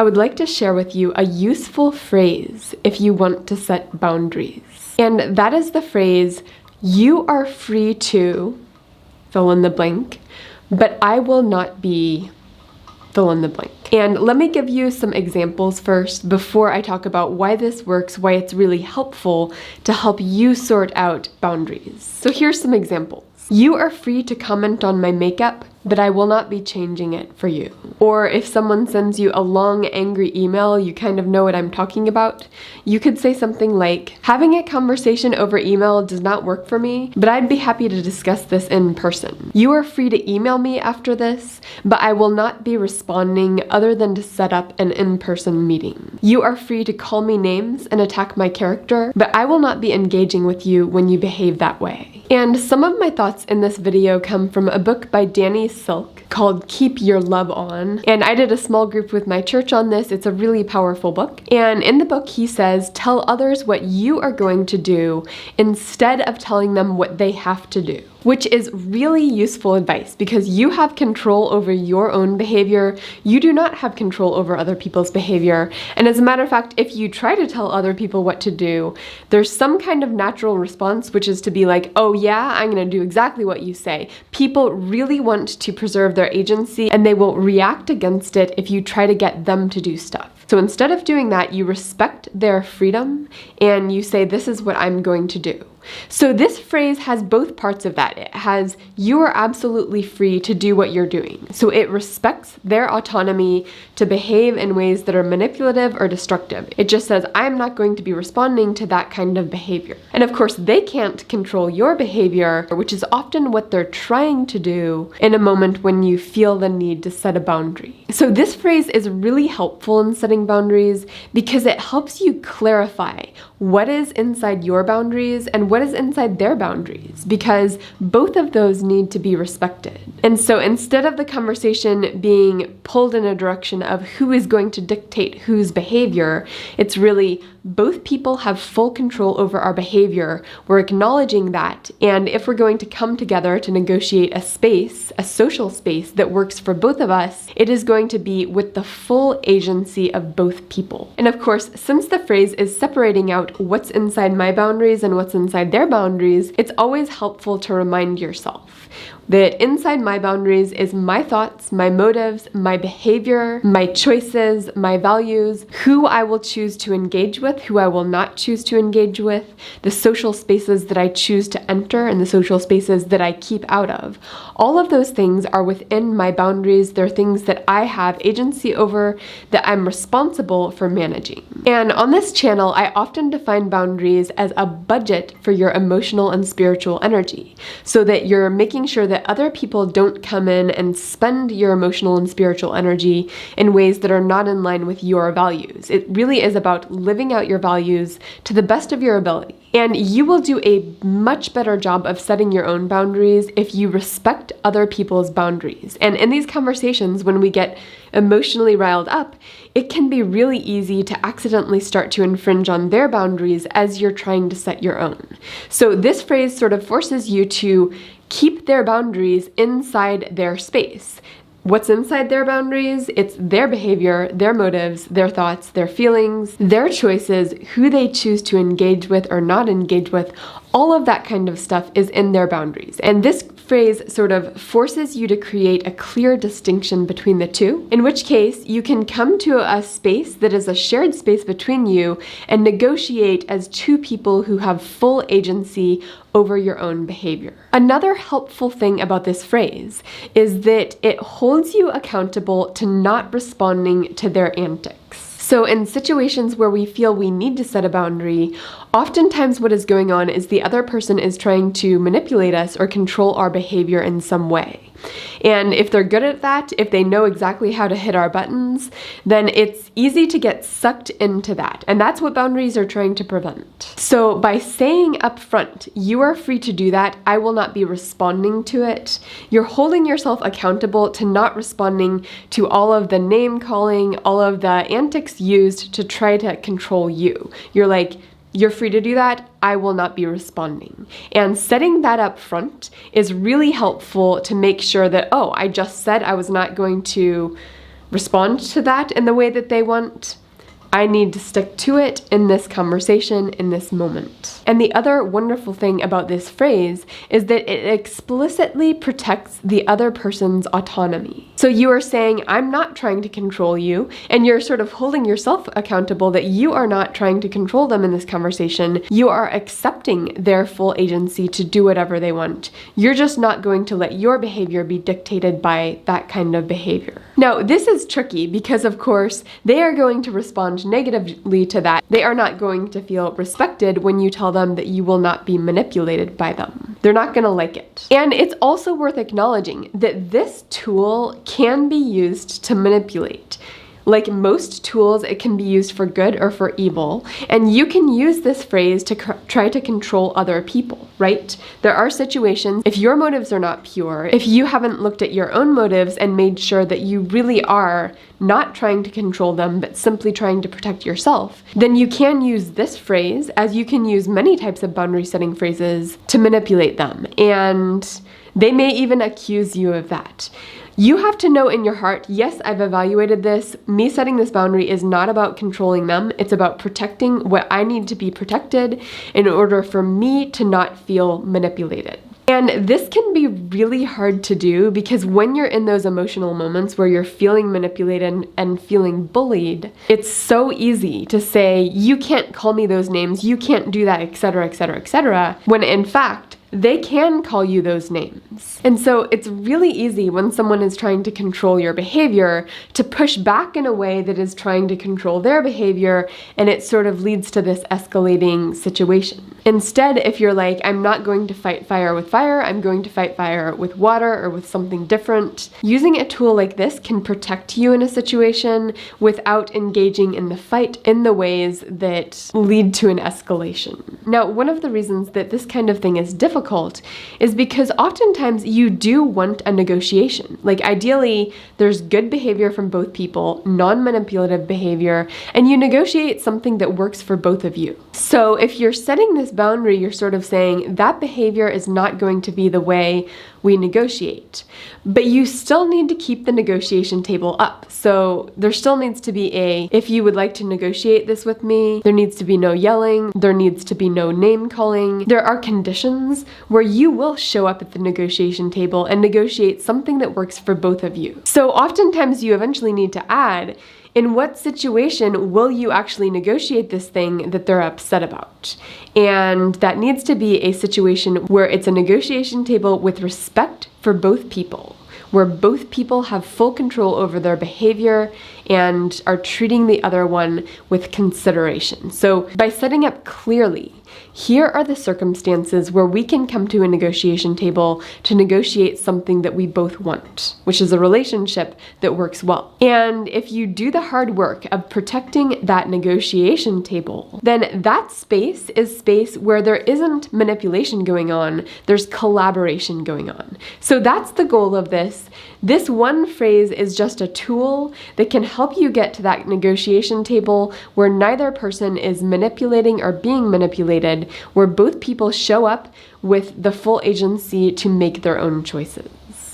I would like to share with you a useful phrase if you want to set boundaries. And that is the phrase, "You are free to," fill in the blank, "but I will not be," fill in the blank. And let me give you some examples first before I talk about why this works, why it's really helpful to help you sort out boundaries. So here's some examples. "You are free to comment on my makeup, but I will not be changing it for you." Or if someone sends you a long, angry email, you kind of know what I'm talking about. You could say something like, "Having a conversation over email does not work for me, but I'd be happy to discuss this in person. You are free to email me after this, but I will not be responding other than to set up an in-person meeting. You are free to call me names and attack my character, but I will not be engaging with you when you behave that way." And some of my thoughts in this video come from a book by Danny Silk called Keep Your Love On. And I did a small group with my church on this. It's a really powerful book. And in the book, he says, tell others what you are going to do instead of telling them what they have to do, which is really useful advice because you have control over your own behavior. You do not have control over other people's behavior. And as a matter of fact, if you try to tell other people what to do, there's some kind of natural response, which is to be like, oh yeah, I'm going to do exactly what you say. People really want to preserve their agency and they will react against it if you try to get them to do stuff. So instead of doing that, you respect their freedom and you say, this is what I'm going to do. So this phrase has both parts of that. It has, you are absolutely free to do what you're doing. So it respects their autonomy to behave in ways that are manipulative or destructive. It just says, I'm not going to be responding to that kind of behavior. And of course, they can't control your behavior, which is often what they're trying to do in a moment when you feel the need to set a boundary. So this phrase is really helpful in setting boundaries because it helps you clarify what is inside your boundaries and what is inside their boundaries, because both of those need to be respected. And so instead of the conversation being pulled in a direction of who is going to dictate whose behavior, it's really both people have full control over our behavior. We're acknowledging that. And if we're going to come together to negotiate a space, a social space that works for both of us, it is going to be with the full agency of both people. And of course, since the phrase is separating out what's inside my boundaries and what's inside their boundaries, it's always helpful to remind yourself that inside my boundaries is my thoughts, my motives, my behavior, my choices, my values, who I will choose to engage with, who I will not choose to engage with, the social spaces that I choose to enter and the social spaces that I keep out of. All of those things are within my boundaries. They're things that I have agency over, that I'm responsible for managing. And on this channel, I often define boundaries as a budget for your emotional and spiritual energy, so that you're making sure that other people don't come in and spend your emotional and spiritual energy in ways that are not in line with your values. It really is about living out your values to the best of your ability. And you will do a much better job of setting your own boundaries if you respect other people's boundaries. And in these conversations, when we get emotionally riled up, it can be really easy to accidentally start to infringe on their boundaries as you're trying to set your own. So this phrase sort of forces you to keep their boundaries inside their space. What's inside their boundaries? It's their behavior, their motives, their thoughts, their feelings, their choices, who they choose to engage with or not engage with. All of that kind of stuff is in their boundaries. And this phrase sort of forces you to create a clear distinction between the two, in which case you can come to a space that is a shared space between you and negotiate as two people who have full agency over your own behavior. Another helpful thing about this phrase is that it holds you accountable to not responding to their antics. So in situations where we feel we need to set a boundary, oftentimes what is going on is the other person is trying to manipulate us or control our behavior in some way. And if they're good at that, if they know exactly how to hit our buttons, then it's easy to get sucked into that. And that's what boundaries are trying to prevent. So by saying up front, you are free to do that, I will not be responding to it, you're holding yourself accountable to not responding to all of the name calling, all of the antics used to try to control you. You're like, you're free to do that, I will not be responding. And setting that up front is really helpful to make sure that, oh, I just said I was not going to respond to that in the way that they want. I need to stick to it in this conversation, in this moment. And the other wonderful thing about this phrase is that it explicitly protects the other person's autonomy. So you are saying, I'm not trying to control you, and you're sort of holding yourself accountable that you are not trying to control them in this conversation. You are accepting their full agency to do whatever they want. You're just not going to let your behavior be dictated by that kind of behavior. Now, this is tricky because, of course, they are going to respond negatively to that. They are not going to feel respected when you tell them that you will not be manipulated by them. They're not going to like it. And it's also worth acknowledging that this tool can be used to manipulate. Like most tools, it can be used for good or for evil, and you can use this phrase to try to control other people, right? There are situations, if your motives are not pure, if you haven't looked at your own motives and made sure that you really are not trying to control them, but simply trying to protect yourself, then you can use this phrase, as you can use many types of boundary setting phrases, to manipulate them, and they may even accuse you of that. You have to know in your heart, yes, I've evaluated this. Me setting this boundary is not about controlling them. It's about protecting what I need to be protected in order for me to not feel manipulated. And this can be really hard to do because when you're in those emotional moments where you're feeling manipulated and feeling bullied, it's so easy to say, you can't call me those names, you can't do that, etc., etc., etc., when in fact, they can call you those names. And so it's really easy when someone is trying to control your behavior to push back in a way that is trying to control their behavior, and it sort of leads to this escalating situation. Instead, if you're like, I'm not going to fight fire with fire, I'm going to fight fire with water or with something different, using a tool like this can protect you in a situation without engaging in the fight in the ways that lead to an escalation. Now, one of the reasons that this kind of thing is difficult is because oftentimes you do want a negotiation. Like ideally, there's good behavior from both people, non-manipulative behavior, and you negotiate something that works for both of you. So if you're setting this boundary, you're sort of saying that behavior is not going to be the way we negotiate. But you still need to keep the negotiation table up. So there still needs to be if you would like to negotiate this with me, there needs to be no yelling, there needs to be no name calling. There are conditions where you will show up at the negotiation table and negotiate something that works for both of you. So oftentimes you eventually need to add, in what situation will you actually negotiate this thing that they're upset about? And that needs to be a situation where it's a negotiation table with respect for both people, where both people have full control over their behavior and are treating the other one with consideration. So by setting up clearly, here are the circumstances where we can come to a negotiation table to negotiate something that we both want, which is a relationship that works well. And if you do the hard work of protecting that negotiation table, then that space is space where there isn't manipulation going on, there's collaboration going on. So that's the goal of this. This one phrase is just a tool that can help you get to that negotiation table where neither person is manipulating or being manipulated, where both people show up with the full agency to make their own choices.